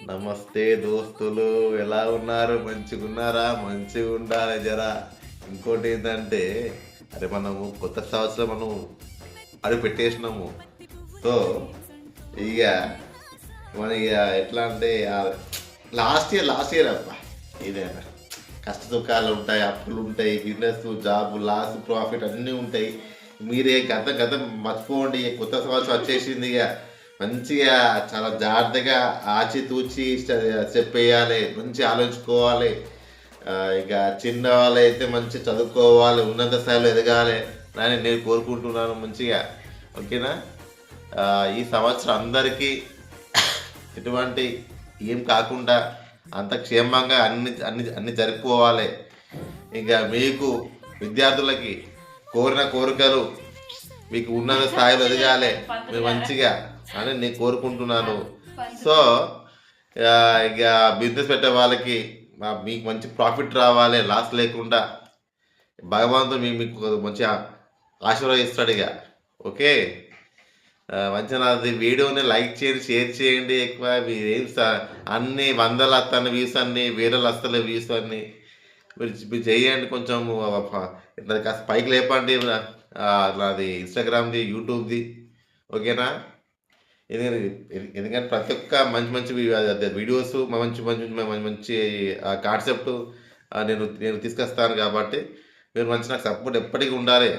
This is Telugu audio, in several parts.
నమస్తే దోస్తులు, ఎలా ఉన్నారు? మంచిగా ఉన్నారా? మంచిగా ఉండాలి జరా. ఇంకోటి ఏంటంటే, అరే మనము కొత్త సంవత్సరం అడుగు పెట్టేసినాము. సో ఇక ఇక ఎట్లా అంటే లాస్ట్ ఇయర్ అబ్బా, ఇదేనా కష్ట సుఖాలు ఉంటాయి, అప్పులు ఉంటాయి, బిజినెస్, జాబ్, లాస్, ప్రాఫిట్ అన్నీ ఉంటాయి. మీరే గతం మర్చిపోండి. కొత్త సంవత్సరం వచ్చేసింది. ఇక మంచిగా చాలా జాగ్రత్తగా ఆచితూచి స్టెప్ వేయాలి, మంచి ఆలోచించుకోవాలి. ఇక చిన్న వాళ్ళు అయితే మంచి చదువుకోవాలి, ఉన్నత స్థాయిలో ఎదగాలి అని నేను కోరుకుంటున్నాను మంచిగా. ఓకేనా? ఈ సంవత్సరం అందరికీ ఎటువంటి ఏం కాకుండా అంత క్షేమంగా అన్ని అన్ని అన్ని జరిగిపోవాలి. ఇంకా మీకు విద్యార్థులకి కోరిన కోరికలు మీకు ఉన్నత స్థాయిలో ఎదగాలి మీరు మంచిగా అని నేను కోరుకుంటున్నాను. సో ఇక బిజినెస్ పెట్టే వాళ్ళకి మీకు మంచి ప్రాఫిట్ రావాలి, లాస్ లేకుండా భగవంతుడు మీకు మంచిగా ఆశీర్వదిస్తాడు ఇక. ఓకే, మంచిగా నాది వీడియోని లైక్ చేయండి, షేర్ చేయండి. ఎక్కువ ఏం అన్ని వందల వస్తాను వ్యూస్, అన్ని వేరేలు వస్తలే వ్యూస్ అన్ని. మీరు చేయండి కొంచెం, కాస్త పైకి లేపండి. నాది ఇన్స్టాగ్రామ్ది, యూట్యూబ్ది. ఓకేనా? ఎందుకంటే ప్రతి ఒక్క మంచి మంచి వీడియోస్, మంచి మంచి మంచి మంచి కాన్సెప్ట్ నేను తీసుకొస్తాను. కాబట్టి మీరు మంచి నాకు సపోర్ట్ ఎప్పటికీ ఉండాలి.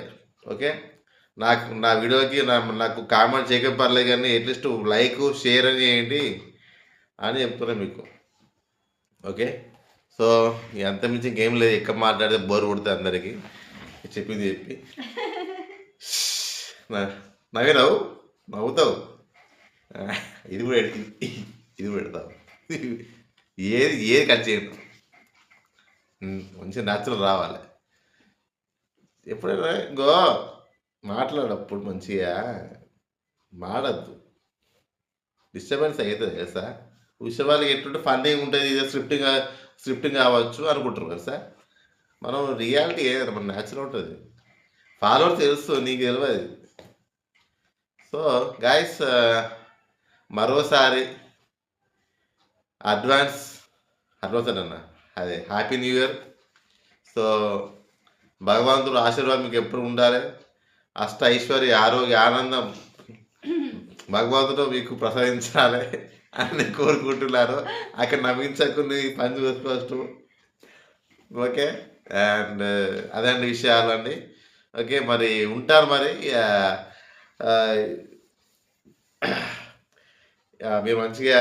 ఓకే, నా వీడియోకి నాకు కామెంట్ చేయక పర్లేదు, కానీ అట్లీస్ట్ లైక్ షేర్ అని చేయండి అని చెప్తున్నా మీకు. ఓకే, సో ఎంత మించి ఇంకేం లేదు. ఎక్కువ మాట్లాడితే బోర్ కొడుతుంది అందరికీ. చెప్పింది చెప్పి నవ్వు నవ్వుతావు, ఇది కూడా ఇది పెడతావు. ఏది ఏది కట్ చేయను, మంచిగా న్యాచురల్ రావాలి. ఎప్పుడైనా ఇంకో మాట్లాడప్పుడు మంచిగా మాడద్దు, డిస్టర్బెన్స్ అవుతుంది కదా సార్. విషయం వాళ్ళకి ఎట్లుంటే ఫన్నీగా ఉంటుంది, ఇదే స్క్రిప్టింగ్ కావచ్చు అనుకుంటారు కదా సార్. మనం రియాలిటీ ఏదైనా మన న్యాచురల్ ఉంటుంది. ఫాలోవర్స్ తెలుసు, నీకు తెలియదు. సో గాయస్, మరోసారి అడ్వాన్స్ అన్న అదే హ్యాపీ న్యూ ఇయర్. సో భగవంతుడు ఆశీర్వాదం మీకు ఎప్పుడు ఉండాలి. అష్ట ఐశ్వర్య, ఆరోగ్య, ఆనందం భగవంతుడు మీకు ప్రసాదించాలి అని కోరుకుంటున్నారు. అక్కడ నవ్వించకుండా పని చూసుకోవచ్చు. ఓకే, అండ్ అదండి విషయాలు అండి. ఓకే, మరి ఉంటారు మరి. మీరు మంచిగా